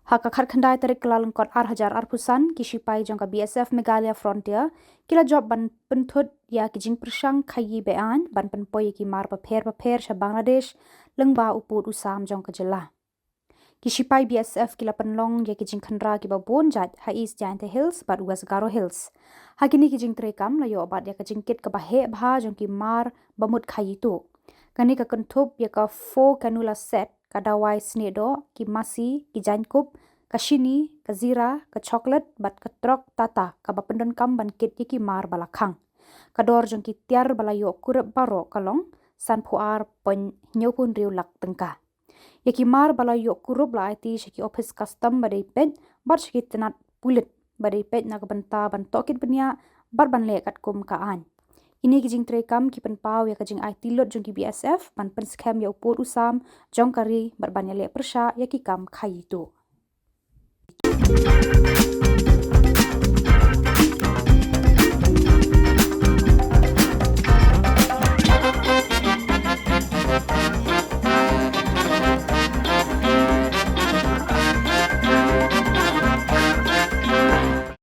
Hakakat khandai tarik Kyllalyngkot Hajar Arpusan ki shipai jong ka BSF Meghalaya Frontier kila job ban pynthut ya ki Jingpyrshang Khaii beaiñ ban pynpoi ki mar bapher sha Bangladesh lyngba uput usam jong ka Jylla. Ki shipai BSF kila pynlong ya ki jingkhynra ki babon jait East Jaiñtia Hills bat West Garo Hills. Hakini ki jingtreikam layo bat ya ka jingkit ka bahe bha jong ki mar bamut Khaïi Tuh. Kani ka kynthup ya ka IV Cannula set ka dawai sniehdoh ki masi ki jaiñkup ka shini ka zira ka coklat bat ka trok tata ka bapendon kam ban kit ki mar balakhang ka dor jong ki tiar balayo kurep baro kalong san phuar pen nyopun riu lak tengka ya ki mar balayo kurup la IT shiki office custom badai pet bat shiki tenat pulit badai pet na ka benta ban tokit benya bat ban le kat kum ka an. Ini ki jingtreikam ki penpau ya ka jing IT lot jong ki BSF ban penskam ya upur usam jong kari bat ban ya le persha ya ki kam Khaïi Tuh.